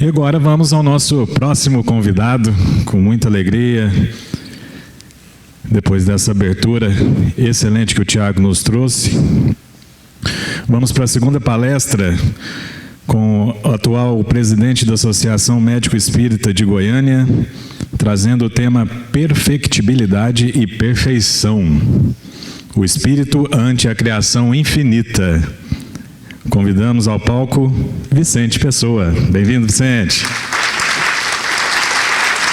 E agora vamos ao nosso próximo convidado, com muita alegria. Depois dessa abertura excelente que o Tiago nos trouxe, vamos para a segunda palestra com o atual presidente da Associação Médico Espírita de Goiânia, trazendo o tema perfectibilidade e perfeição. O espírito ante a criação infinita. Convidamos ao palco Vicente Pessoa. Bem-vindo, Vicente.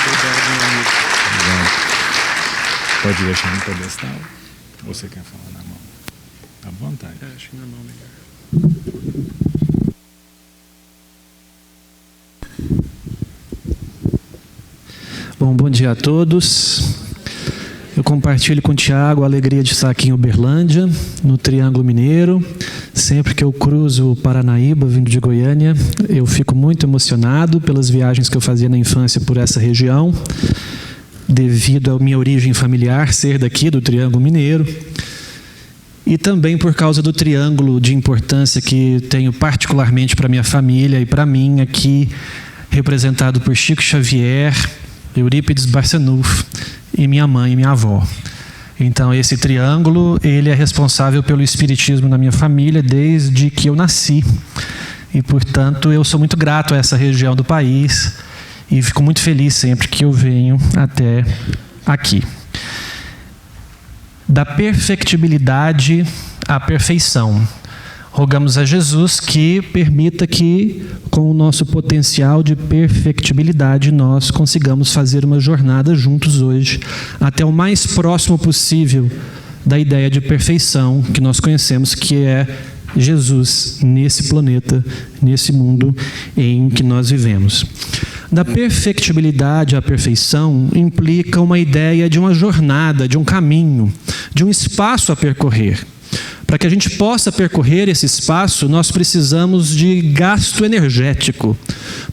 Obrigado, meu amigo. Pode deixar no pedestal. Ou você quer falar na mão? À vontade. Acho que na mão melhor. Bom dia a todos. Eu compartilho com o Tiago a alegria de estar aqui em Uberlândia, no Triângulo Mineiro. Sempre que eu cruzo o Paranaíba, vindo de Goiânia, eu fico muito emocionado pelas viagens que eu fazia na infância por essa região, devido à minha origem familiar, ser daqui do Triângulo Mineiro, e também por causa do triângulo de importância que tenho particularmente para minha família e para mim, aqui representado por Chico Xavier, Eurípides Barçanufo e minha mãe e minha avó. Então, esse triângulo, ele é responsável pelo espiritismo na minha família desde que eu nasci. E, portanto, eu sou muito grato a essa região do país e fico muito feliz sempre que eu venho até aqui. Da perfectibilidade à perfeição. Rogamos a Jesus que permita que, com o nosso potencial de perfectibilidade, nós consigamos fazer uma jornada juntos hoje, até o mais próximo possível da ideia de perfeição que nós conhecemos, que é Jesus nesse planeta, nesse mundo em que nós vivemos. Da perfectibilidade à perfeição implica uma ideia de uma jornada, de um caminho, de um espaço a percorrer. Para que a gente possa percorrer esse espaço, nós precisamos de gasto energético.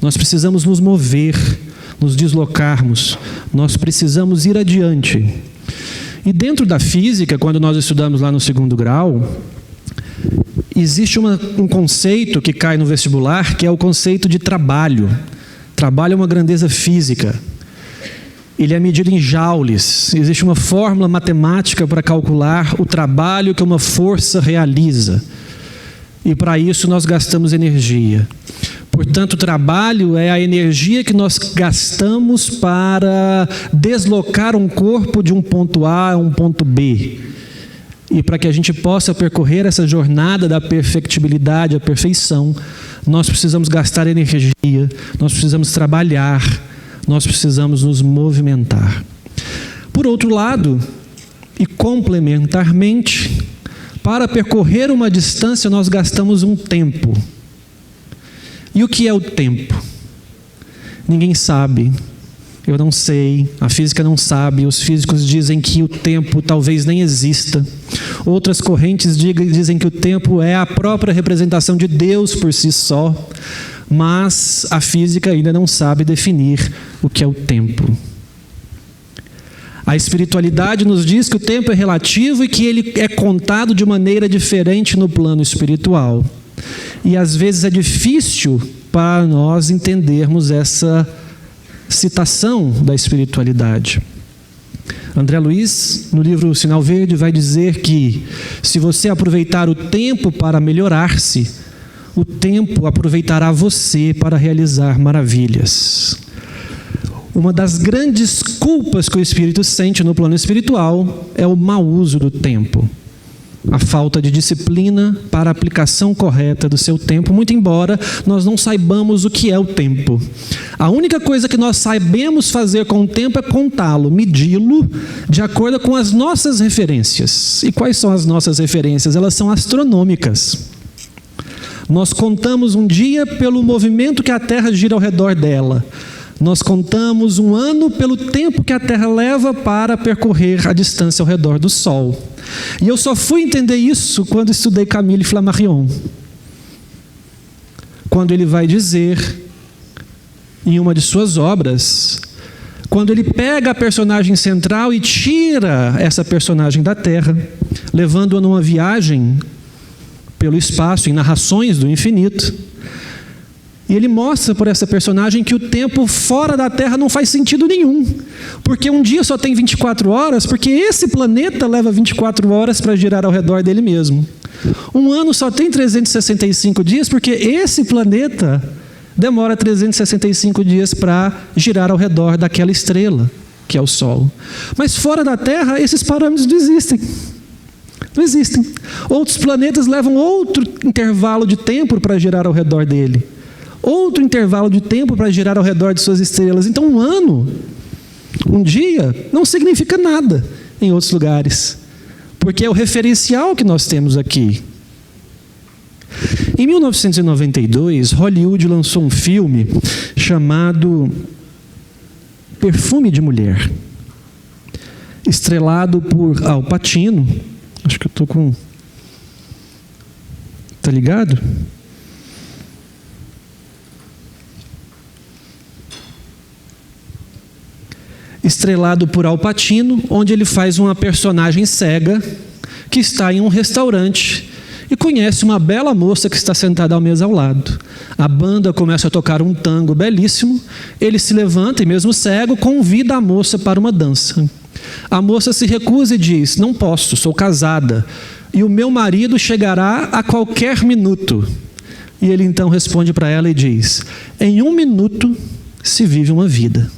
Nós precisamos nos mover, nos deslocarmos. Nós precisamos ir adiante. E dentro da física, quando nós estudamos lá no 2º grau, existe um conceito que cai no vestibular, que é o conceito de trabalho. Trabalho é uma grandeza física. Ele é medido em joules. Existe uma fórmula matemática para calcular o trabalho que uma força realiza. E para isso nós gastamos energia. Portanto, o trabalho é a energia que nós gastamos para deslocar um corpo de um ponto A a um ponto B. E para que a gente possa percorrer essa jornada da perfectibilidade à perfeição, nós precisamos gastar energia, nós precisamos trabalhar, nós precisamos nos movimentar. Por outro lado, e complementarmente, para percorrer uma distância nós gastamos um tempo. E o que é o tempo? Ninguém sabe, eu não sei, a física não sabe, os físicos dizem que o tempo talvez nem exista. Outras correntes dizem que o tempo é a própria representação de Deus por si só. Mas a física ainda não sabe definir o que é o tempo. A espiritualidade nos diz que o tempo é relativo e que ele é contado de maneira diferente no plano espiritual. E às vezes é difícil para nós entendermos essa citação da espiritualidade. André Luiz, no livro Sinal Verde, vai dizer que se você aproveitar o tempo para melhorar-se, o tempo aproveitará você para realizar maravilhas. Uma das grandes culpas que o espírito sente no plano espiritual é o mau uso do tempo. A falta de disciplina para a aplicação correta do seu tempo, muito embora nós não saibamos o que é o tempo. A única coisa que nós sabemos fazer com o tempo é contá-lo, medi-lo, de acordo com as nossas referências. E quais são as nossas referências? Elas são astronômicas. Nós contamos um dia pelo movimento que a Terra gira ao redor dela. Nós contamos um ano pelo tempo que a Terra leva para percorrer a distância ao redor do Sol. E eu só fui entender isso quando estudei Camille Flammarion. Quando ele vai dizer, em uma de suas obras, quando ele pega a personagem central e tira essa personagem da Terra, levando-a numa viagem pelo espaço, em narrações do infinito, E ele mostra por essa personagem que o tempo fora da Terra não faz sentido nenhum. Porque um dia só tem 24 horas, porque esse planeta leva 24 horas para girar ao redor dele mesmo. Um ano só tem 365 dias, porque esse planeta demora 365 dias para girar ao redor daquela estrela, que é o Sol. Mas fora da Terra, esses parâmetros não existem. Não existem. Outros planetas levam outro intervalo de tempo para girar ao redor dele. Outro intervalo de tempo para girar ao redor de suas estrelas. Então, um ano, um dia, não significa nada em outros lugares. Porque é o referencial que nós temos aqui. Em 1992, Hollywood lançou um filme chamado Perfume de Mulher, estrelado por Al Pacino. Acho que eu estou com... Tá ligado? Estrelado por Al Pacino, onde ele faz uma personagem cega que está em um restaurante e conhece uma bela moça que está sentada à mesa ao lado. A banda começa a tocar um tango belíssimo, ele se levanta e, mesmo cego, convida a moça para uma dança. A moça se recusa e diz: não posso, sou casada, e o meu marido chegará a qualquer minuto. E ele então responde para ela e diz: em 1 minuto se vive uma vida.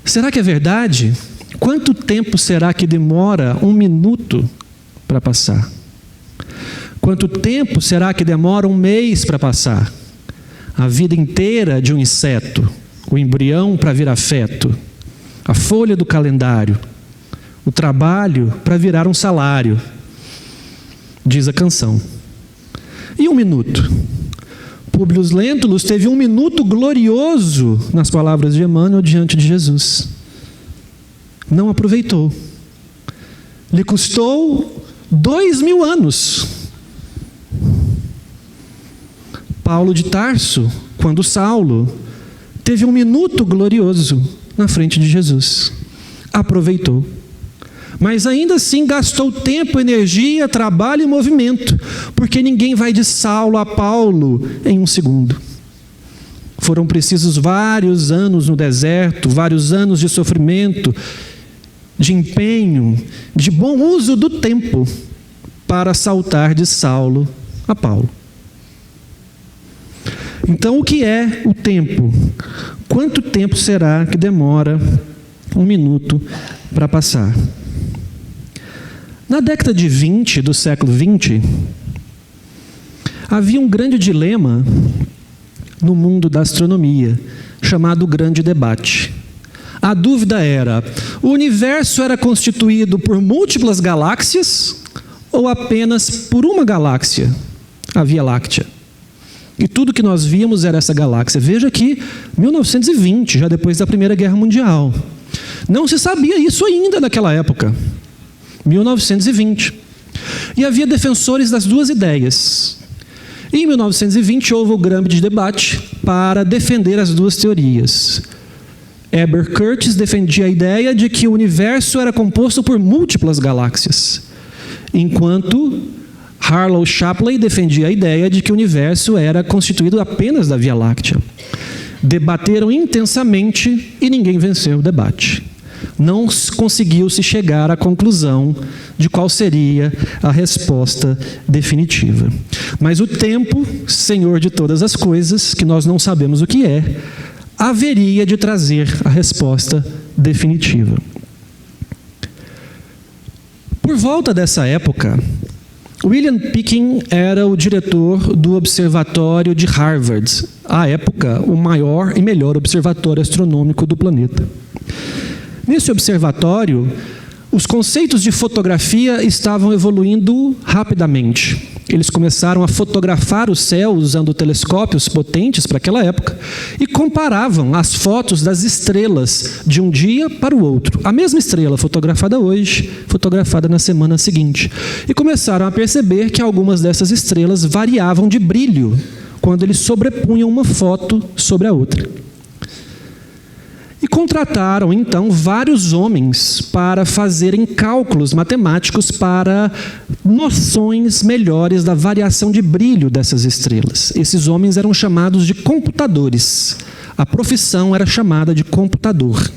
Será que é verdade? Quanto tempo será que demora 1 minuto para passar? Quanto tempo será que demora 1 mês para passar? A vida inteira de um inseto, o embrião para virar feto, a folha do calendário, o trabalho para virar um salário, diz a canção. E 1 minuto? Publius Lentulus teve 1 minuto glorioso, nas palavras de Emmanuel, diante de Jesus. Não aproveitou. Lhe custou 2000 anos. Paulo de Tarso, quando Saulo, teve 1 minuto glorioso na frente de Jesus. Aproveitou. Mas ainda assim gastou tempo, energia, trabalho e movimento, porque ninguém vai de Saulo a Paulo em 1 segundo. Foram precisos vários anos no deserto, vários anos de sofrimento, de empenho, de bom uso do tempo, para saltar de Saulo a Paulo. Então, o que é o tempo? Quanto tempo será que demora 1 minuto para passar? Na década de 20 do século 20, havia um grande dilema no mundo da astronomia, chamado Grande Debate. A dúvida era: o universo era constituído por múltiplas galáxias ou apenas por uma galáxia, a Via Láctea? E tudo que nós víamos era essa galáxia. Veja que 1920, já depois da Primeira Guerra Mundial. Não se sabia isso ainda naquela época. 1920. E havia defensores das duas ideias. E em 1920 houve o grande debate para defender as duas teorias. Herbert Curtis defendia a ideia de que o universo era composto por múltiplas galáxias, enquanto Harlow Shapley defendia a ideia de que o universo era constituído apenas da Via Láctea. Debateram intensamente e ninguém venceu o debate. Não conseguiu-se chegar à conclusão de qual seria a resposta definitiva. Mas o tempo, senhor de todas as coisas, que nós não sabemos o que é, haveria de trazer a resposta definitiva. Por volta dessa época, William Picking era o diretor do Observatório de Harvard, à época o maior e melhor observatório astronômico do planeta. Nesse observatório, os conceitos de fotografia estavam evoluindo rapidamente. Eles começaram a fotografar o céu usando telescópios potentes para aquela época e comparavam as fotos das estrelas de um dia para o outro. A mesma estrela fotografada hoje, fotografada na semana seguinte. E começaram a perceber que algumas dessas estrelas variavam de brilho quando eles sobrepunham uma foto sobre a outra. E contrataram, então, vários homens para fazerem cálculos matemáticos para noções melhores da variação de brilho dessas estrelas. Esses homens eram chamados de computadores. A profissão era chamada de computador.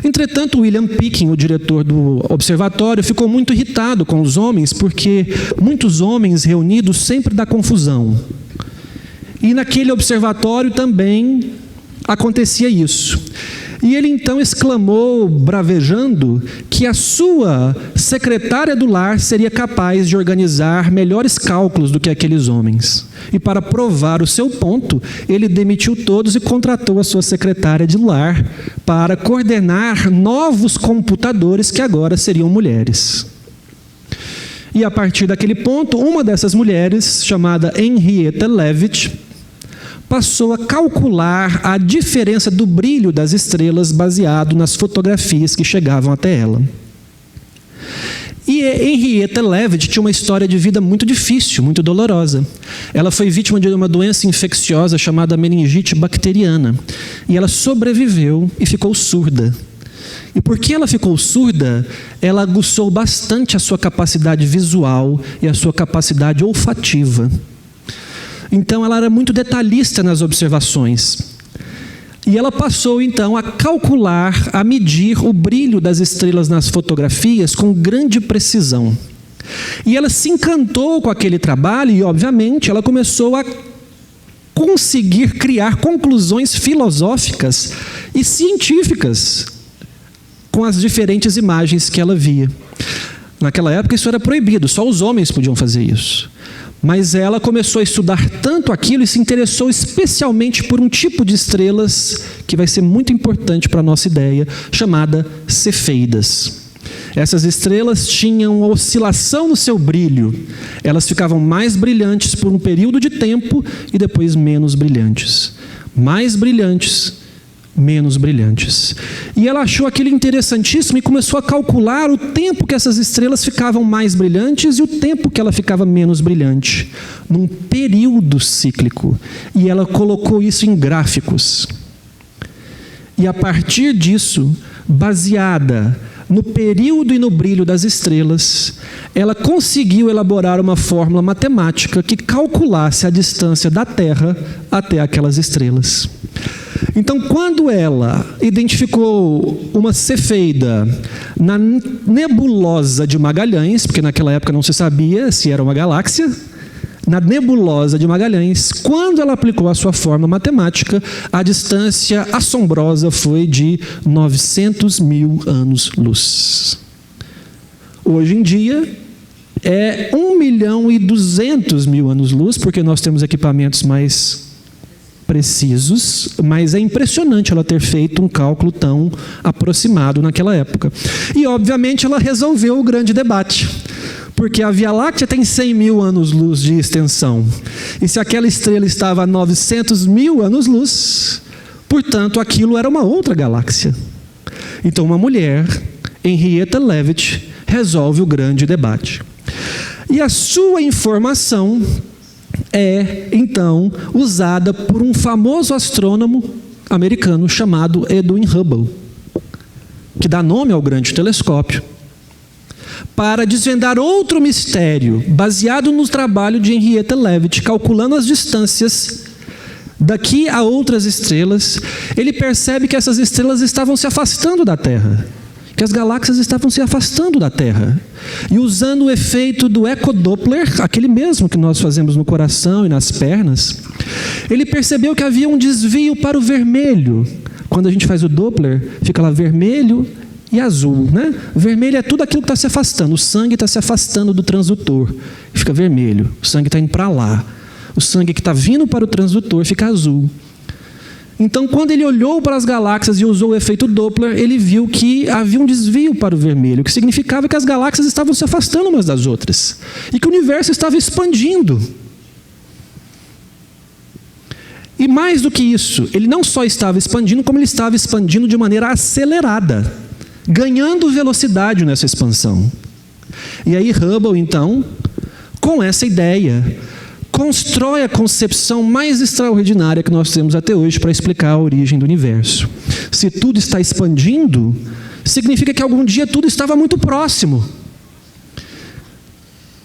Entretanto, William Picking, o diretor do observatório, ficou muito irritado com os homens, porque muitos homens reunidos sempre dá confusão. E naquele observatório também acontecia isso. E ele então exclamou, bravejando, que a sua secretária do lar seria capaz de organizar melhores cálculos do que aqueles homens. E para provar o seu ponto, ele demitiu todos e contratou a sua secretária de lar para coordenar novos computadores que agora seriam mulheres. E a partir daquele ponto, uma dessas mulheres, chamada Henrietta Leavitt, passou a calcular a diferença do brilho das estrelas baseado nas fotografias que chegavam até ela. E Henrietta Leavitt tinha uma história de vida muito difícil, muito dolorosa. Ela foi vítima de uma doença infecciosa chamada meningite bacteriana. E ela sobreviveu e ficou surda. E porque ela ficou surda, ela aguçou bastante a sua capacidade visual e a sua capacidade olfativa. Então, ela era muito detalhista nas observações. E ela passou, então, a calcular, a medir o brilho das estrelas nas fotografias com grande precisão. E ela se encantou com aquele trabalho e, obviamente, ela começou a conseguir criar conclusões filosóficas e científicas com as diferentes imagens que ela via. Naquela época, isso era proibido, só os homens podiam fazer isso. Mas ela começou a estudar tanto aquilo e se interessou especialmente por um tipo de estrelas que vai ser muito importante para a nossa ideia, chamada cefeidas. Essas estrelas tinham oscilação no seu brilho. Elas ficavam mais brilhantes por um período de tempo e depois menos brilhantes. Mais brilhantes, menos brilhantes. E ela achou aquilo interessantíssimo e começou a calcular o tempo que essas estrelas ficavam mais brilhantes e o tempo que ela ficava menos brilhante, num período cíclico. E ela colocou isso em gráficos. E a partir disso, baseada no período e no brilho das estrelas, ela conseguiu elaborar uma fórmula matemática que calculasse a distância da Terra até aquelas estrelas. Então, quando ela identificou uma cefeida na nebulosa de Magalhães, porque naquela época não se sabia se era uma galáxia, na nebulosa de Magalhães, quando ela aplicou a sua fórmula matemática, a distância assombrosa foi de 900 mil anos-luz. Hoje em dia, é 1.200.000 anos-luz, porque nós temos equipamentos mais precisos, mas é impressionante ela ter feito um cálculo tão aproximado naquela época. E, obviamente, ela resolveu o grande debate, porque a Via Láctea tem 100 mil anos-luz de extensão, e se aquela estrela estava a 900 mil anos-luz, portanto, aquilo era uma outra galáxia. Então, uma mulher, Henrietta Leavitt, resolve o grande debate. E a sua informação é, então, usada por um famoso astrônomo americano chamado Edwin Hubble, que dá nome ao grande telescópio, para desvendar outro mistério, baseado no trabalho de Henrietta Leavitt, calculando as distâncias daqui a outras estrelas. Ele percebe que essas estrelas estavam se afastando da Terra, que as galáxias estavam se afastando da Terra. E usando o efeito do ecodoppler, aquele mesmo que nós fazemos no coração e nas pernas, ele percebeu que havia um desvio para o vermelho. Quando a gente faz o Doppler, fica lá vermelho e azul, né? Vermelho é tudo aquilo que está se afastando. O sangue está se afastando do transdutor, fica vermelho. O sangue está indo para lá. O sangue que está vindo para o transdutor fica azul. Então, quando ele olhou para as galáxias e usou o efeito Doppler, ele viu que havia um desvio para o vermelho, o que significava que as galáxias estavam se afastando umas das outras e que o universo estava expandindo. E mais do que isso, ele não só estava expandindo, como ele estava expandindo de maneira acelerada, ganhando velocidade nessa expansão. E aí Hubble, então, com essa ideia, constrói a concepção mais extraordinária que nós temos até hoje para explicar a origem do universo. Se tudo está expandindo, significa que algum dia tudo estava muito próximo,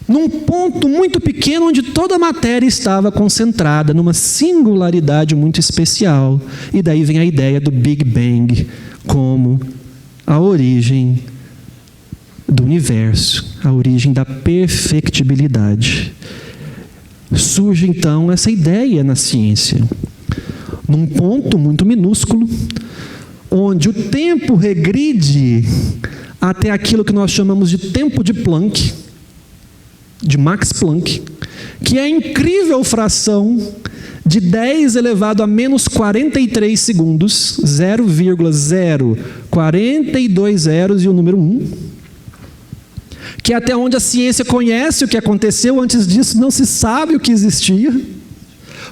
num ponto muito pequeno onde toda a matéria estava concentrada, numa singularidade muito especial. E daí vem a ideia do Big Bang como a origem do universo, a origem da perfectibilidade. Surge então essa ideia na ciência, num ponto muito minúsculo, onde o tempo regride até aquilo que nós chamamos de tempo de Planck, de Max Planck, que é a incrível fração de 10 elevado a menos 43 segundos, 0,042 zeros e o número 1, que é até onde a ciência conhece o que aconteceu. Antes disso não se sabe o que existia,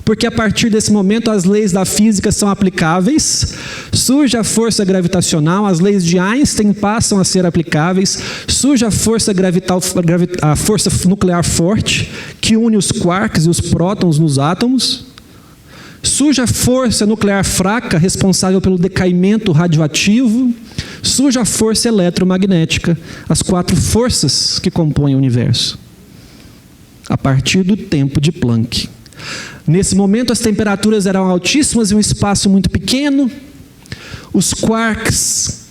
porque a partir desse momento as leis da física são aplicáveis, surge a força gravitacional, as leis de Einstein passam a ser aplicáveis, surge a força nuclear forte, que une os quarks e os prótons nos átomos, surge a força nuclear fraca, responsável pelo decaimento radioativo, surge a força eletromagnética, as 4 forças que compõem o universo, a partir do tempo de Planck. Nesse momento as temperaturas eram altíssimas e um espaço muito pequeno, os quarks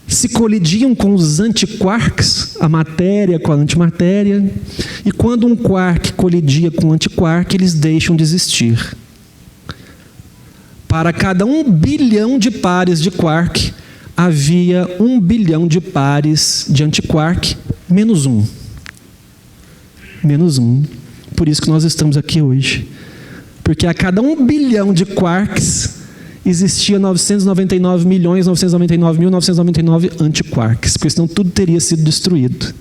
se colidiam com os antiquarks, a matéria com a antimatéria, e quando um quark colidia com um antiquark, eles deixam de existir. Para cada 1 bilhão de pares de quark, havia 1 bilhão de pares de antiquark, menos 1. Menos 1. Por isso que nós estamos aqui hoje. Porque a cada 1 bilhão de quarks, existia 999.999.999 antiquarks, porque senão tudo teria sido destruído.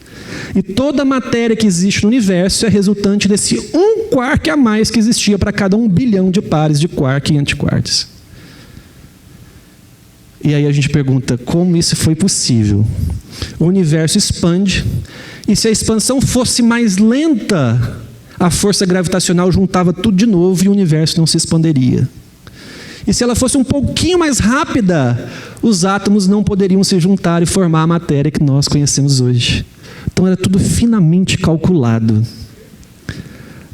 E toda a matéria que existe no universo é resultante desse 1 quark a mais que existia para cada 1 bilhão de pares de quark e antiquarks. E aí a gente pergunta, como isso foi possível? O universo expande, e se a expansão fosse mais lenta, a força gravitacional juntava tudo de novo e o universo não se expandiria. E se ela fosse um pouquinho mais rápida, os átomos não poderiam se juntar e formar a matéria que nós conhecemos hoje. Então era tudo finamente calculado.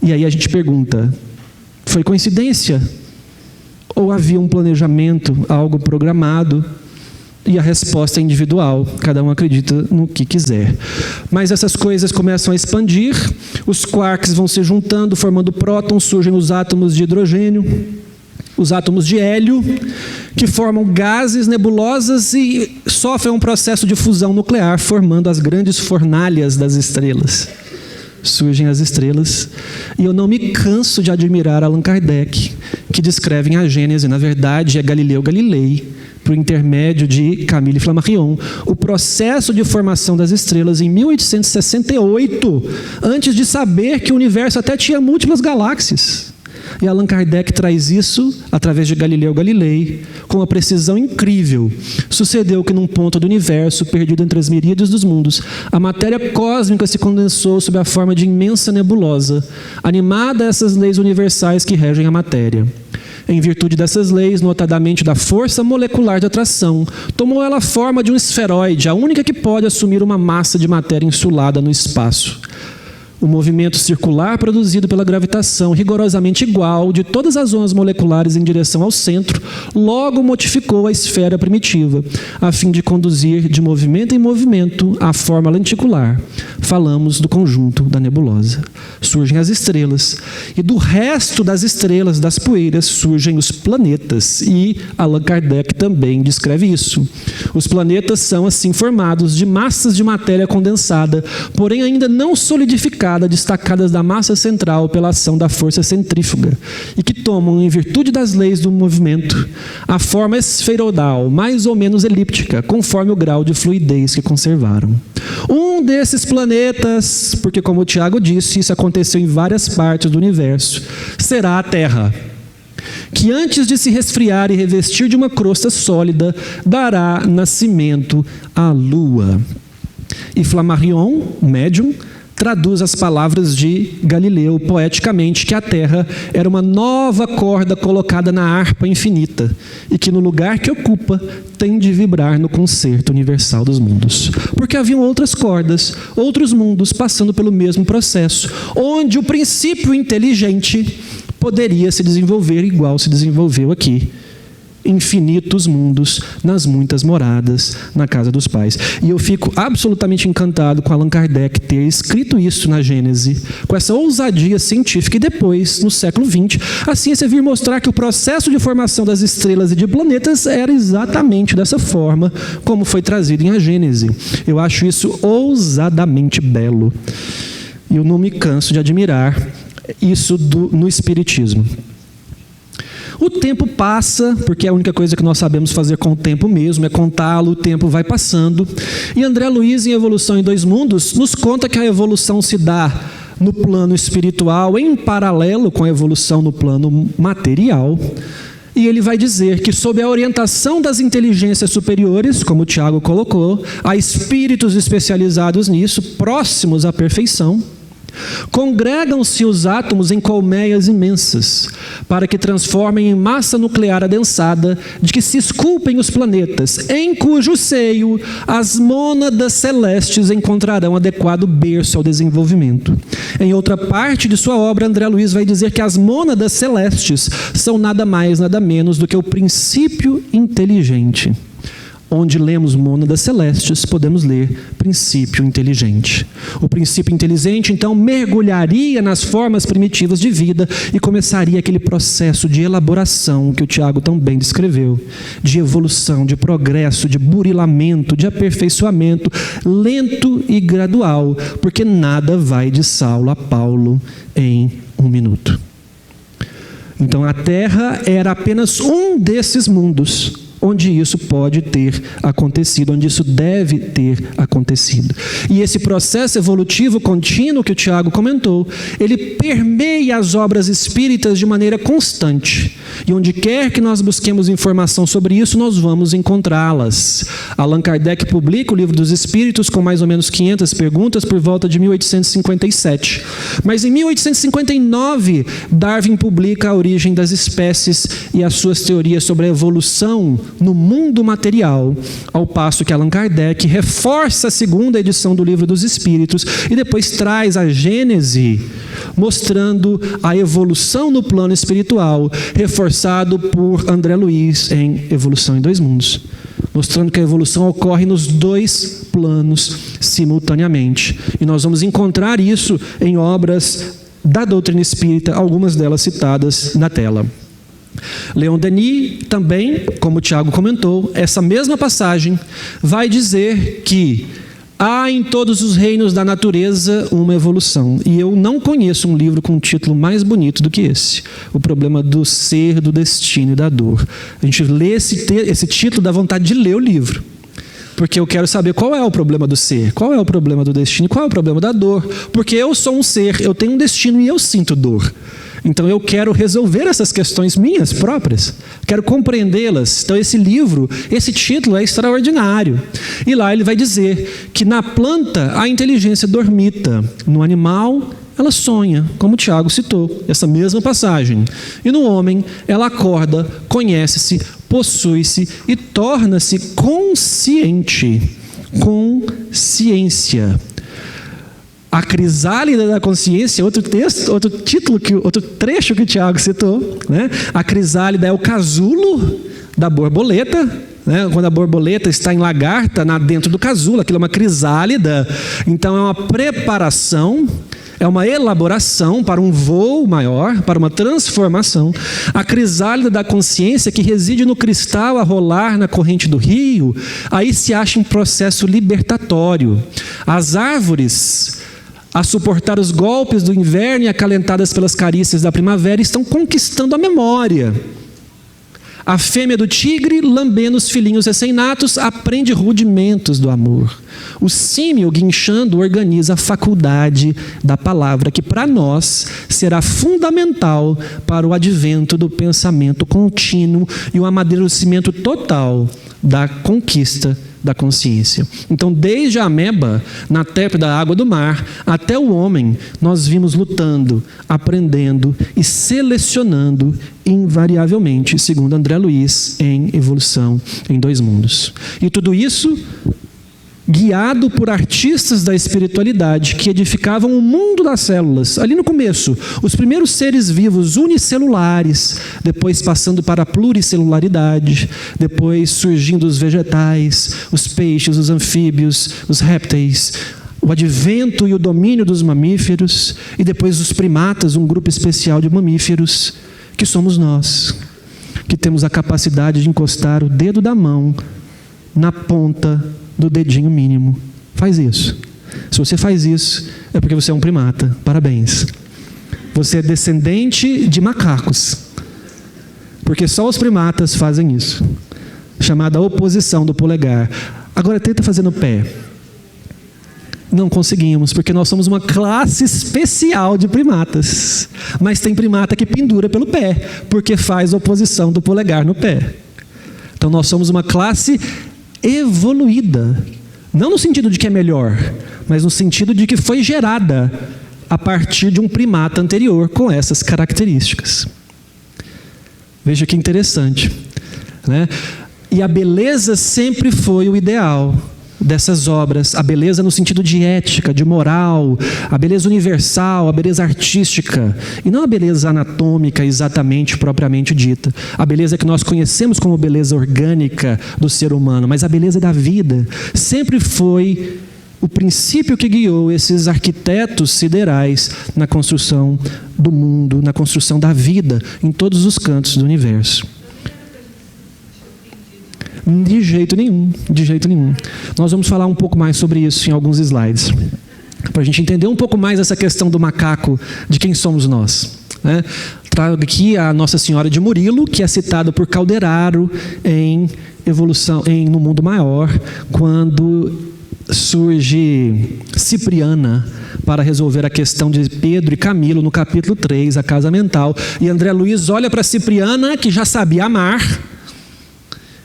E aí a gente pergunta, foi coincidência? Ou havia um planejamento, algo programado? E a resposta é individual, cada um acredita no que quiser. Mas essas coisas começam a expandir, os quarks vão se juntando, formando prótons, surgem os átomos de hidrogênio, os átomos de hélio, que formam gases nebulosas e sofrem um processo de fusão nuclear, formando as grandes fornalhas das estrelas. Surgem as estrelas, e eu não me canso de admirar Allan Kardec, que descreve a Gênese, na verdade é Galileu Galilei, por intermédio de Camille Flammarion, o processo de formação das estrelas em 1868, antes de saber que o universo até tinha múltiplas galáxias. E Allan Kardec traz isso através de Galileu Galilei, com uma precisão incrível. Sucedeu que num ponto do universo, perdido entre as miríades dos mundos, a matéria cósmica se condensou sob a forma de imensa nebulosa, animada a essas leis universais que regem a matéria. Em virtude dessas leis, notadamente da força molecular de atração, tomou ela a forma de um esferoide, a única que pode assumir uma massa de matéria insulada no espaço. O movimento circular produzido pela gravitação, rigorosamente igual, de todas as ondas moleculares em direção ao centro, logo modificou a esfera primitiva, a fim de conduzir de movimento em movimento a forma lenticular. Falamos do conjunto da nebulosa. Surgem as estrelas, e do resto das estrelas, das poeiras, surgem os planetas, e Allan Kardec também descreve isso. Os planetas são assim formados de massas de matéria condensada, porém ainda não solidificada, destacadas da massa central pela ação da força centrífuga, e que tomam, em virtude das leis do movimento, a forma esferoidal, mais ou menos elíptica, conforme o grau de fluidez que conservaram. Um desses planetas, porque como o Tiago disse, isso aconteceu em várias partes do universo, será a Terra, que antes de se resfriar e revestir de uma crosta sólida, dará nascimento à Lua. E Flammarion, médium, traduz as palavras de Galileu poeticamente, que a Terra era uma nova corda colocada na harpa infinita e que no lugar que ocupa tem de vibrar no concerto universal dos mundos. Porque haviam outras cordas, outros mundos passando pelo mesmo processo, onde o princípio inteligente poderia se desenvolver igual se desenvolveu aqui. Infinitos mundos nas muitas moradas na casa dos pais. E eu fico absolutamente encantado com Allan Kardec ter escrito isso na Gênese, com essa ousadia científica, e depois, no século XX, a ciência vir mostrar que o processo de formação das estrelas e de planetas era exatamente dessa forma como foi trazido em A Gênese. Eu acho isso ousadamente belo. E eu não me canso de admirar isso no Espiritismo. O tempo passa, porque a única coisa que nós sabemos fazer com o tempo mesmo é contá-lo, o tempo vai passando. E André Luiz, em Evolução em Dois Mundos, nos conta que a evolução se dá no plano espiritual em paralelo com a evolução no plano material. E ele vai dizer que, sob a orientação das inteligências superiores, como o Tiago colocou, há espíritos especializados nisso, próximos à perfeição, congregam-se os átomos em colmeias imensas, para que transformem em massa nuclear adensada, de que se esculpem os planetas, em cujo seio as mônadas celestes encontrarão adequado berço ao desenvolvimento. Em outra parte de sua obra, André Luiz vai dizer que as mônadas celestes são nada mais, nada menos do que o princípio inteligente. Onde lemos mônadas celestes, podemos ler princípio inteligente. O princípio inteligente, então, mergulharia nas formas primitivas de vida e começaria aquele processo de elaboração que o Tiago também descreveu, de evolução, de progresso, de burilamento, de aperfeiçoamento, lento e gradual, porque nada vai de Saulo a Paulo em 1 minuto. Então, a Terra era apenas um desses mundos onde isso pode ter acontecido, onde isso deve ter acontecido. E esse processo evolutivo contínuo que o Tiago comentou, ele permeia as obras espíritas de maneira constante. E onde quer que nós busquemos informação sobre isso, nós vamos encontrá-las. Allan Kardec publica o Livro dos Espíritos com mais ou menos 500 perguntas por volta de 1857. Mas em 1859, Darwin publica A Origem das Espécies e as suas teorias sobre a evolução no mundo material, ao passo que Allan Kardec reforça a segunda edição do Livro dos Espíritos e depois traz a Gênese, mostrando a evolução no plano espiritual, reforçado por André Luiz em Evolução em Dois Mundos, mostrando que a evolução ocorre nos dois planos simultaneamente. E nós vamos encontrar isso em obras da doutrina espírita, algumas delas citadas na tela. Leon Denis também, como o Tiago comentou, essa mesma passagem vai dizer que há em todos os reinos da natureza uma evolução. E eu não conheço um livro com um título mais bonito do que esse. O problema do ser, do destino e da dor. A gente lê esse título, dá vontade de ler o livro. Porque eu quero saber qual é o problema do ser, qual é o problema do destino, qual é o problema da dor. Porque eu sou um ser, eu tenho um destino e eu sinto dor. Então eu quero resolver essas questões minhas próprias, quero compreendê-las. Então esse livro, esse título é extraordinário. E lá ele vai dizer que na planta a inteligência dormita, no animal ela sonha, como o Tiago citou, essa mesma passagem. E no homem ela acorda, conhece-se, possui-se e torna-se consciente. Consciência. A crisálida da consciência, outro trecho que o Tiago citou, né? A crisálida é o casulo da borboleta, né? Quando a borboleta está em lagarta, dentro do casulo, aquilo é uma crisálida. Então é uma preparação, é uma elaboração para um voo maior, para uma transformação. A crisálida da consciência, que reside no cristal a rolar na corrente do rio, aí se acha um processo libertatório. As árvores, a suportar os golpes do inverno e acalentadas pelas carícias da primavera, estão conquistando a memória. A fêmea do tigre, lambendo os filhinhos recém-natos, aprende rudimentos do amor. O símio, guinchando, organiza a faculdade da palavra, que para nós será fundamental para o advento do pensamento contínuo e o amadurecimento total da conquista da consciência. Então, desde a ameba, na tépida água do mar, até o homem, nós vimos lutando, aprendendo e selecionando invariavelmente, segundo André Luiz, em Evolução em Dois Mundos. E tudo isso guiado por artistas da espiritualidade que edificavam o mundo das células. Ali no começo, os primeiros seres vivos unicelulares, depois passando para a pluricelularidade, depois surgindo os vegetais, os peixes, os anfíbios, os répteis, o advento e o domínio dos mamíferos, e depois os primatas, um grupo especial de mamíferos, que somos nós, que temos a capacidade de encostar o dedo da mão na ponta do dedinho mínimo. Faz isso. Se você faz isso, é porque você é um primata. Parabéns. Você é descendente de macacos. Porque só os primatas fazem isso. Chamada oposição do polegar. Agora tenta fazer no pé. Não conseguimos, porque nós somos uma classe especial de primatas. Mas tem primata que pendura pelo pé, porque faz oposição do polegar no pé. Então nós somos uma classe evoluída, não no sentido de que é melhor, mas no sentido de que foi gerada a partir de um primata anterior com essas características. Veja que interessante, né? E a beleza sempre foi o ideal dessas obras, a beleza no sentido de ética, de moral, a beleza universal, a beleza artística, e não a beleza anatômica exatamente, propriamente dita, a beleza que nós conhecemos como beleza orgânica do ser humano, mas a beleza da vida, sempre foi o princípio que guiou esses arquitetos siderais na construção do mundo, na construção da vida, em todos os cantos do universo. De jeito nenhum, de jeito nenhum. Nós vamos falar um pouco mais sobre isso em alguns slides, para a gente entender um pouco mais essa questão do macaco, de quem somos nós, né? Trago aqui a Nossa Senhora de Murilo, que é citada por Calderaro em Evolução, No Mundo Maior, quando surge Cipriana para resolver a questão de Pedro e Camilo no capítulo 3, a casa mental, e André Luiz olha para Cipriana, que já sabia amar,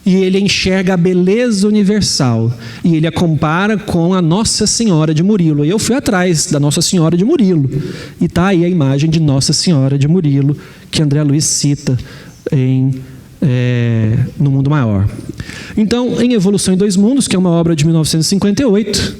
e ele enxerga a beleza universal. E ele a compara com a Nossa Senhora de Murilo. E eu fui atrás da Nossa Senhora de Murilo. E está aí a imagem de Nossa Senhora de Murilo, que André Luiz cita No Mundo Maior. Então, em Evolução em Dois Mundos, que é uma obra de 1958,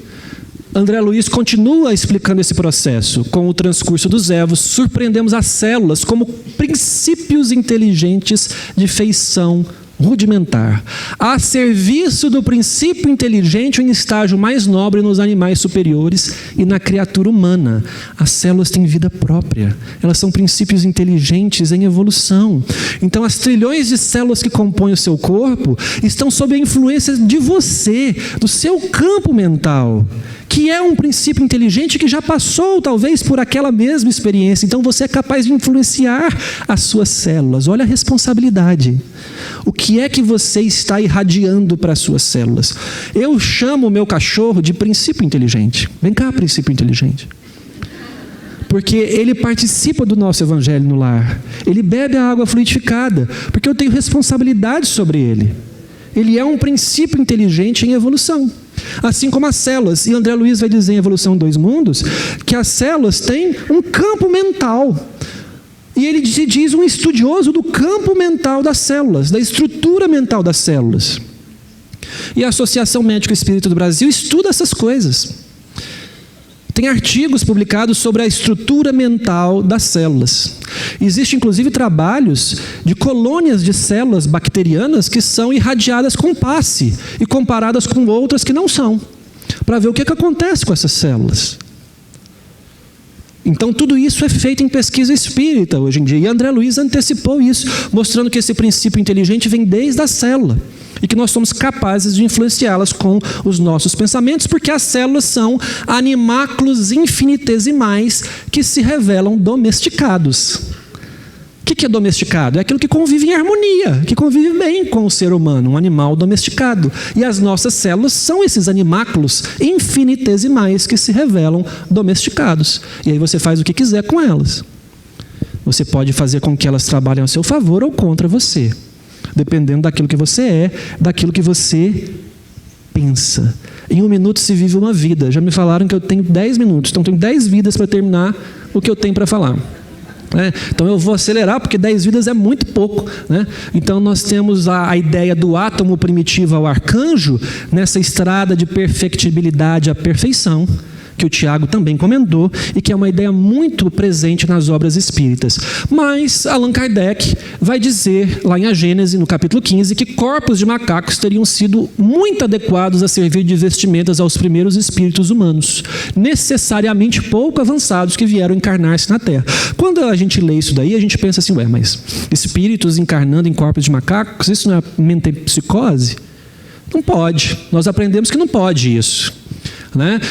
André Luiz continua explicando esse processo. Com o transcurso dos evos, surpreendemos as células como princípios inteligentes de feição rudimentar, a serviço do princípio inteligente em estágio mais nobre nos animais superiores e na criatura humana. As células têm vida própria, elas são princípios inteligentes em evolução. Então as trilhões de células que compõem o seu corpo estão sob a influência de você, do seu campo mental, que é um princípio inteligente que já passou talvez por aquela mesma experiência. Então você é capaz de influenciar as suas células. Olha a responsabilidade. O que é que você está irradiando para as suas células? Eu chamo o meu cachorro de princípio inteligente. Vem cá, princípio inteligente. Porque ele participa do nosso evangelho no lar. Ele bebe a água fluidificada, porque eu tenho responsabilidade sobre ele. Ele é um princípio inteligente em evolução. Assim como as células. E André Luiz vai dizer em Evolução em Dois Mundos que as células têm um campo mental. E ele se diz um estudioso do campo mental das células, da estrutura mental das células. E a Associação Médico Espírita do Brasil estuda essas coisas. Tem artigos publicados sobre a estrutura mental das células. Existem, inclusive, trabalhos de colônias de células bacterianas que são irradiadas com passe e comparadas com outras que não são, para ver o que acontece com essas células. Então, tudo isso é feito em pesquisa espírita hoje em dia. E André Luiz antecipou isso, mostrando que esse princípio inteligente vem desde a célula e que nós somos capazes de influenciá-las com os nossos pensamentos, porque as células são animáculos infinitesimais que se revelam domesticados. O que é domesticado? É aquilo que convive em harmonia, que convive bem com o ser humano, um animal domesticado. E as nossas células são esses animáculos infinitesimais que se revelam domesticados. E aí você faz o que quiser com elas. Você pode fazer com que elas trabalhem a seu favor ou contra você, dependendo daquilo que você é, daquilo que você pensa. Em 1 minuto se vive uma vida. Já me falaram que eu tenho 10 minutos, então eu tenho 10 vidas para terminar o que eu tenho para falar. Então eu vou acelerar, porque 10 vidas é muito pouco, né? Então nós temos a ideia do átomo primitivo ao arcanjo, nessa estrada de perfectibilidade à perfeição, que o Tiago também comentou, e que é uma ideia muito presente nas obras espíritas. Mas Allan Kardec vai dizer, lá em A Gênese, no capítulo 15, que corpos de macacos teriam sido muito adequados a servir de vestimentas aos primeiros espíritos humanos, necessariamente pouco avançados, que vieram encarnar-se na Terra. Quando a gente lê isso daí, a gente pensa assim, mas espíritos encarnando em corpos de macacos, isso não é metempsicose? Não pode. Nós aprendemos que não pode isso.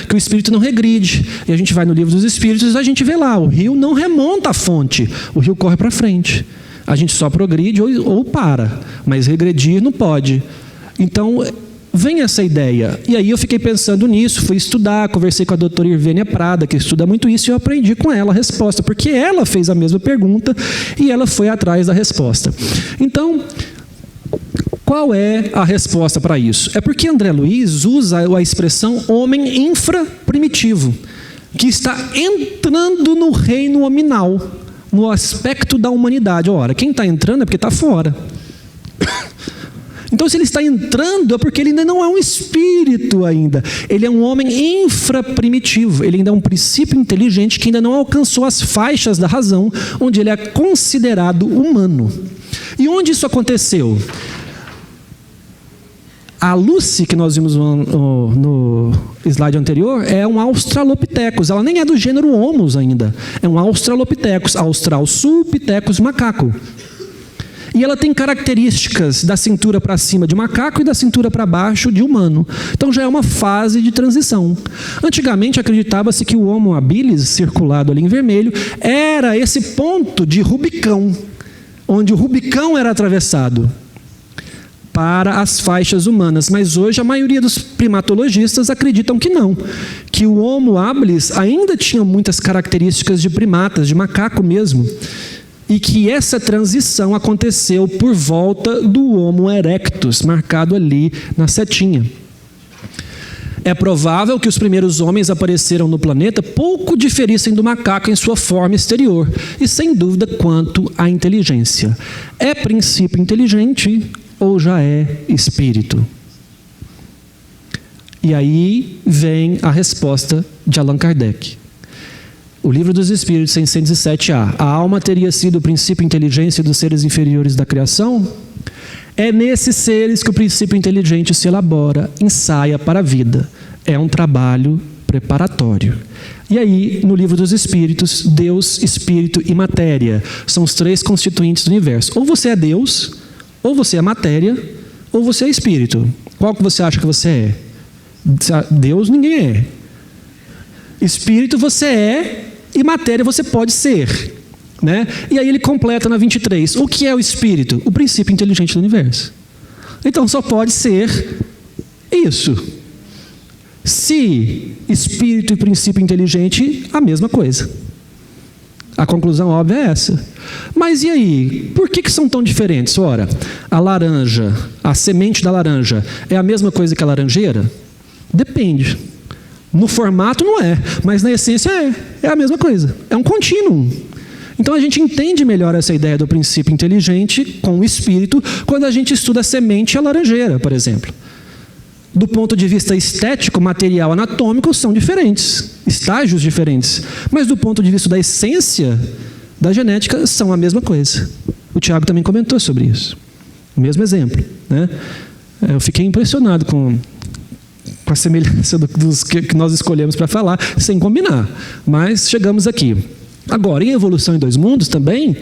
Que o espírito não regride. E a gente vai no Livro dos Espíritos e a gente vê lá, o rio não remonta à fonte, o rio corre para frente. A gente só progride ou para, mas regredir não pode. Então, vem essa ideia. E aí eu fiquei pensando nisso, fui estudar, conversei com a doutora Irvênia Prada, que estuda muito isso, e eu aprendi com ela a resposta, porque ela fez a mesma pergunta e ela foi atrás da resposta. Então, qual é a resposta para isso? É porque André Luiz usa a expressão homem infraprimitivo, que está entrando no reino hominal, no aspecto da humanidade. Ora, quem está entrando é porque está fora. Então, se ele está entrando, é porque ele ainda não é um espírito ainda. Ele é um homem infraprimitivo. Ele ainda é um princípio inteligente que ainda não alcançou as faixas da razão, onde ele é considerado humano. E onde isso aconteceu? A Lucy, que nós vimos no slide anterior, é um Australopithecus. Ela nem é do gênero Homo ainda. É um Australopithecus, Australopithecus macaco. E ela tem características da cintura para cima de macaco e da cintura para baixo de humano. Então já é uma fase de transição. Antigamente acreditava-se que o Homo habilis, circulado ali em vermelho, era esse ponto de Rubicão, onde o Rubicão era atravessado para as faixas humanas, mas hoje a maioria dos primatologistas acreditam que não, que o Homo habilis ainda tinha muitas características de primatas, de macaco mesmo, e que essa transição aconteceu por volta do Homo erectus, marcado ali na setinha. É provável que os primeiros homens apareceram no planeta pouco diferissem do macaco em sua forma exterior, e sem dúvida quanto à inteligência. É princípio inteligente ou já é espírito? E aí vem a resposta de Allan Kardec. O Livro dos Espíritos, 607A. A alma teria sido o princípio inteligência dos seres inferiores da criação? É nesses seres que o princípio inteligente se elabora, ensaia para a vida. É um trabalho preparatório. E aí, no Livro dos Espíritos, Deus, Espírito e Matéria são os três constituintes do universo. Ou você é Deus, ou você é matéria, ou você é espírito. Qual que você acha que você é? Deus ninguém é. Espírito você é e matéria você pode ser. E aí ele completa na 23. O que é o espírito? O princípio inteligente do universo. Então só pode ser isso. Se espírito e princípio inteligente, a mesma coisa. A conclusão óbvia é essa. Mas e aí? Por que são tão diferentes? Ora, a laranja, a semente da laranja, é a mesma coisa que a laranjeira? Depende. No formato não é, mas na essência é a mesma coisa. É um contínuo. Então a gente entende melhor essa ideia do princípio inteligente com o espírito quando a gente estuda a semente e a laranjeira, por exemplo. Do ponto de vista estético, material, anatômico, são diferentes, estágios diferentes. Mas do ponto de vista da essência da genética, são a mesma coisa. O Tiago também comentou sobre isso. O mesmo exemplo. Eu fiquei impressionado com a semelhança dos que nós escolhemos para falar, sem combinar. Mas chegamos aqui. Agora, em Evolução em Dois Mundos também,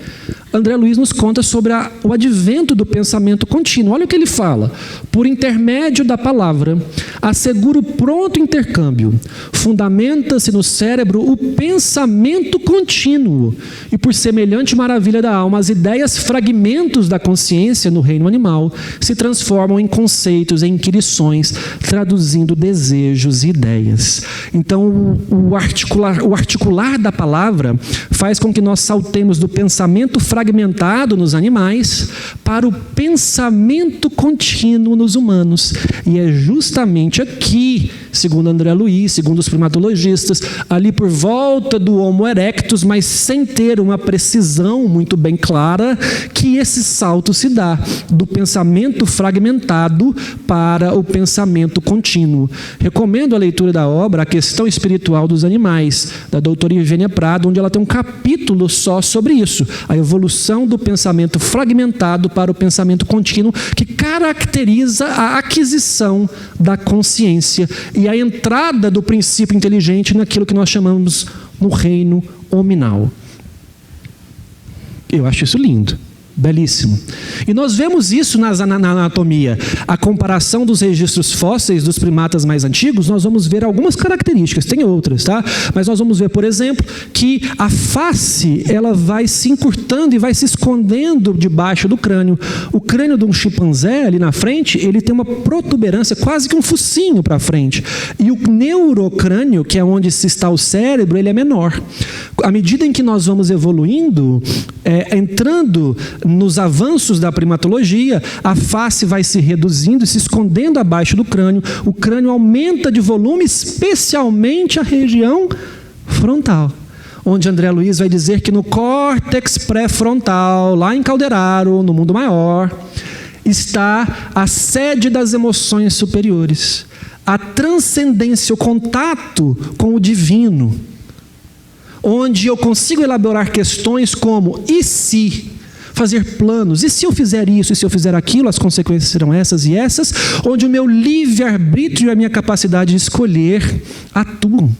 André Luiz nos conta sobre o advento do pensamento contínuo. Olha o que ele fala. Por intermédio da palavra, assegura o pronto intercâmbio. Fundamenta-se no cérebro o pensamento contínuo. E por semelhante maravilha da alma, as ideias fragmentos da consciência no reino animal se transformam em conceitos, em inquirições, traduzindo desejos e ideias. Então, o articular da palavra faz com que nós saltemos do pensamento fragmentado fragmentado nos animais para o pensamento contínuo nos humanos. E é justamente aqui, segundo André Luiz, segundo os primatologistas, ali por volta do Homo erectus, mas sem ter uma precisão muito bem clara, que esse salto se dá do pensamento fragmentado para o pensamento contínuo. Recomendo a leitura da obra A Questão Espiritual dos Animais, da doutora Ivênia Prado, onde ela tem um capítulo só sobre isso, a evolução do pensamento fragmentado para o pensamento contínuo, que caracteriza a aquisição da consciência e a entrada do princípio inteligente naquilo que nós chamamos no reino hominal. Eu acho isso lindo. Belíssimo. E nós vemos isso na anatomia. A comparação dos registros fósseis dos primatas mais antigos, nós vamos ver algumas características, tem outras, tá? Mas nós vamos ver, por exemplo, que a face, ela vai se encurtando e vai se escondendo debaixo do crânio. O crânio de um chimpanzé ali na frente, ele tem uma protuberância, quase que um focinho para frente. E o neurocrânio, que é onde se está o cérebro, ele é menor. À medida em que nós vamos evoluindo, entrando nos avanços da primatologia, a face vai se reduzindo e se escondendo abaixo do crânio. O crânio aumenta de volume, especialmente a região frontal, onde André Luiz vai dizer que no córtex pré-frontal, lá em Calderaro, no mundo maior, está a sede das emoções superiores, a transcendência, o contato com o divino, onde eu consigo elaborar questões como e se, fazer planos, e se eu fizer isso, e se eu fizer aquilo, as consequências serão essas e essas, onde o meu livre-arbítrio e a minha capacidade de escolher atuam.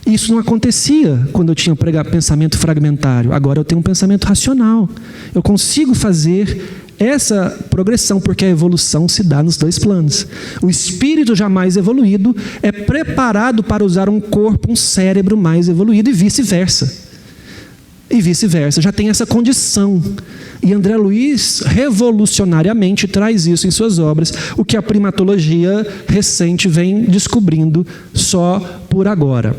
Isso não acontecia quando eu tinha pensamento fragmentário. Agora eu tenho um pensamento racional. Eu consigo fazer essa progressão, porque a evolução se dá nos dois planos. O espírito já mais evoluído é preparado para usar um corpo, um cérebro mais evoluído, e vice-versa. E vice-versa, já tem essa condição. E André Luiz, revolucionariamente, traz isso em suas obras, o que a primatologia recente vem descobrindo só por agora.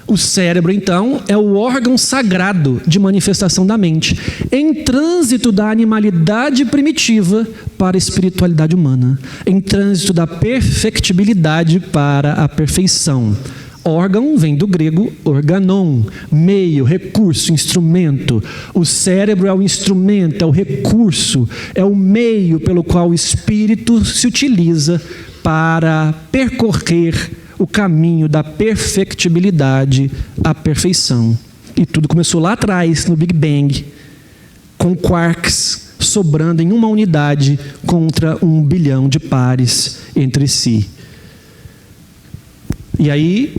O cérebro, então, é o órgão sagrado de manifestação da mente, em trânsito da animalidade primitiva para a espiritualidade humana, em trânsito da perfectibilidade para a perfeição. Órgão vem do grego organon, meio, recurso, instrumento. O cérebro é o instrumento, é o recurso, é o meio pelo qual o espírito se utiliza para percorrer o caminho da perfectibilidade à perfeição. E tudo começou lá atrás, no Big Bang, com quarks sobrando em uma unidade contra 1 bilhão de pares entre si. E aí,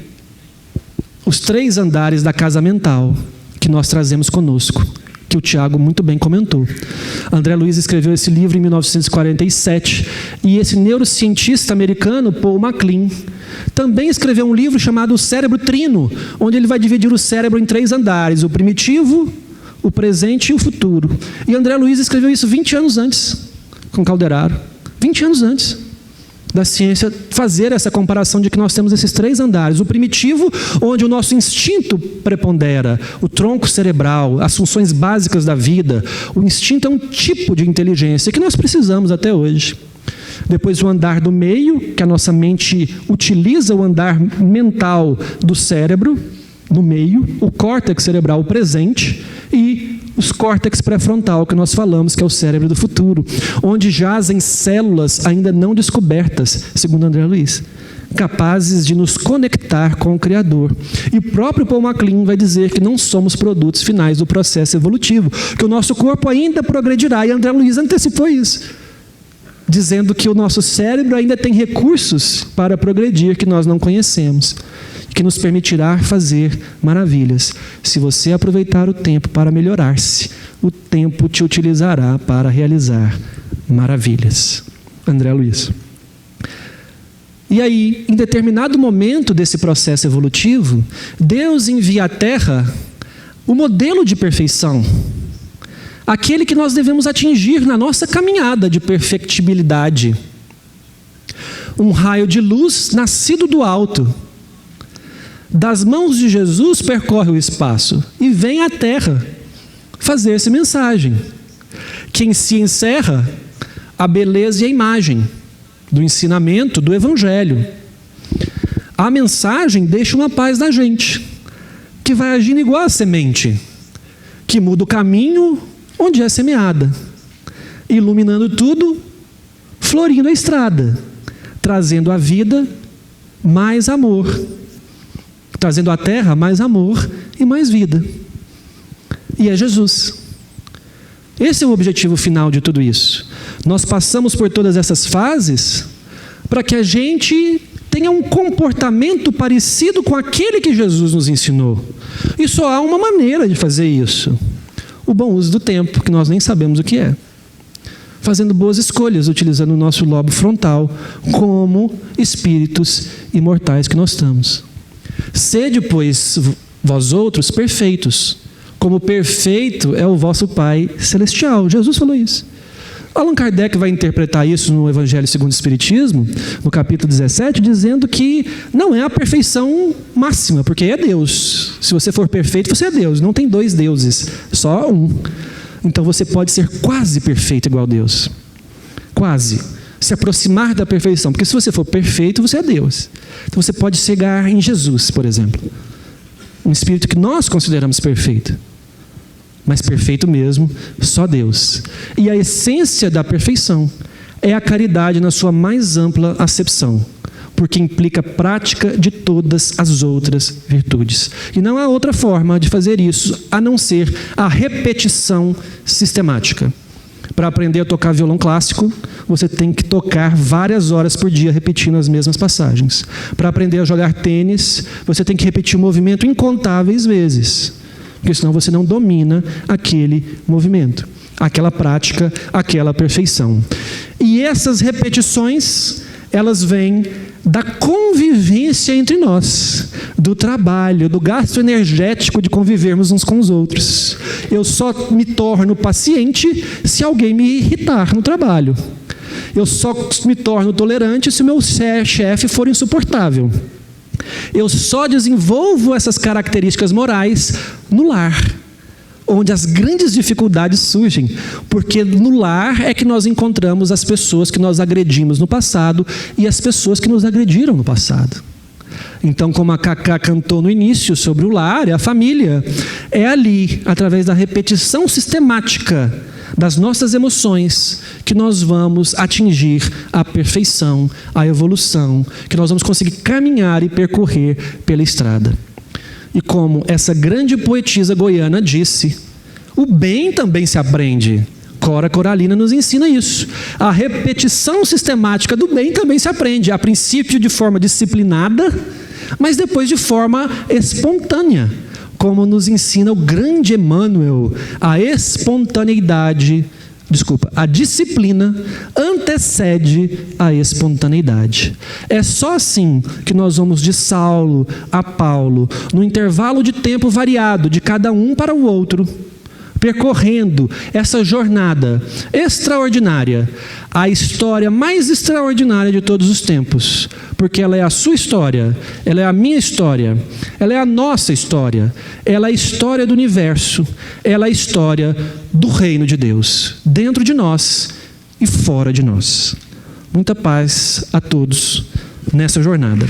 os 3 andares da casa mental que nós trazemos conosco, que o Tiago muito bem comentou. André Luiz escreveu esse livro em 1947, e esse neurocientista americano, Paul MacLean, também escreveu um livro chamado O Cérebro Trino, onde ele vai dividir o cérebro em 3 andares, o primitivo, o presente e o futuro. E André Luiz escreveu isso 20 anos antes, com Calderaro. 20 anos antes da ciência fazer essa comparação de que nós temos esses 3 andares. O primitivo, onde o nosso instinto prepondera, o tronco cerebral, as funções básicas da vida. O instinto é um tipo de inteligência que nós precisamos até hoje. Depois o andar do meio, que a nossa mente utiliza o andar mental do cérebro, no meio, o córtex cerebral presente, e os córtex pré-frontal, que nós falamos, que é o cérebro do futuro, onde jazem células ainda não descobertas, segundo André Luiz, capazes de nos conectar com o Criador. E o próprio Paul MacLean vai dizer que não somos produtos finais do processo evolutivo, que o nosso corpo ainda progredirá, e André Luiz antecipou isso, dizendo que o nosso cérebro ainda tem recursos para progredir que nós não conhecemos, que nos permitirá fazer maravilhas. Se você aproveitar o tempo para melhorar-se, o tempo te utilizará para realizar maravilhas. André Luiz. E aí, em determinado momento desse processo evolutivo, Deus envia à Terra o modelo de perfeição, aquele que nós devemos atingir na nossa caminhada de perfectibilidade. Um raio de luz nascido do alto, das mãos de Jesus percorre o espaço e vem à Terra, fazer-se mensagem, que em si encerra a beleza e a imagem do ensinamento do Evangelho. A mensagem deixa uma paz na gente, que vai agindo igual a semente, que muda o caminho onde é semeada, iluminando tudo, florindo a estrada, trazendo à vida mais amor, trazendo à terra mais amor e mais vida. E é Jesus. Esse é o objetivo final de tudo isso. Nós passamos por todas essas fases para que a gente tenha um comportamento parecido com aquele que Jesus nos ensinou. E só há uma maneira de fazer isso: o bom uso do tempo, que nós nem sabemos o que é. Fazendo boas escolhas, utilizando o nosso lobo frontal como espíritos imortais que nós estamos. Sede, pois, vós outros perfeitos, como perfeito é o vosso Pai Celestial. Jesus falou isso. Allan Kardec vai interpretar isso no Evangelho segundo o Espiritismo, no capítulo 17, dizendo que não é a perfeição máxima, porque é Deus. Se você for perfeito, você é Deus. Não tem dois deuses, só um. Então você pode ser quase perfeito igual a Deus. Quase. Se aproximar da perfeição. Porque se você for perfeito, você é Deus. Então você pode chegar em Jesus, por exemplo. Um espírito que nós consideramos perfeito. Mas perfeito mesmo, só Deus. E a essência da perfeição é a caridade na sua mais ampla acepção, porque implica prática de todas as outras virtudes. E não há outra forma de fazer isso, a não ser a repetição sistemática. Para aprender a tocar violão clássico, você tem que tocar várias horas por dia, repetindo as mesmas passagens. Para aprender a jogar tênis, você tem que repetir o movimento incontáveis vezes, porque senão você não domina aquele movimento, aquela prática, aquela perfeição. E essas repetições, elas vêm da convivência entre nós, do trabalho, do gasto energético de convivermos uns com os outros. Eu só me torno paciente se alguém me irritar no trabalho. Eu só me torno tolerante se o meu chefe for insuportável. Eu só desenvolvo essas características morais no lar, onde as grandes dificuldades surgem, porque no lar é que nós encontramos as pessoas que nós agredimos no passado e as pessoas que nos agrediram no passado. Então, como a Cacá cantou no início sobre o lar e a família, é ali, através da repetição sistemática das nossas emoções, que nós vamos atingir a perfeição, a evolução, que nós vamos conseguir caminhar e percorrer pela estrada. E como essa grande poetisa goiana disse, o bem também se aprende. Cora Coralina nos ensina isso. A repetição sistemática do bem também se aprende, a princípio de forma disciplinada, mas depois de forma espontânea, como nos ensina o grande Emmanuel. A disciplina antecede a espontaneidade. É só assim que nós vamos de Saulo a Paulo, no intervalo de tempo variado de cada um para o outro, percorrendo essa jornada extraordinária, a história mais extraordinária de todos os tempos, porque ela é a sua história, ela é a minha história, ela é a nossa história, ela é a história do universo, ela é a história do reino de Deus, dentro de nós e fora de nós. Muita paz a todos nessa jornada.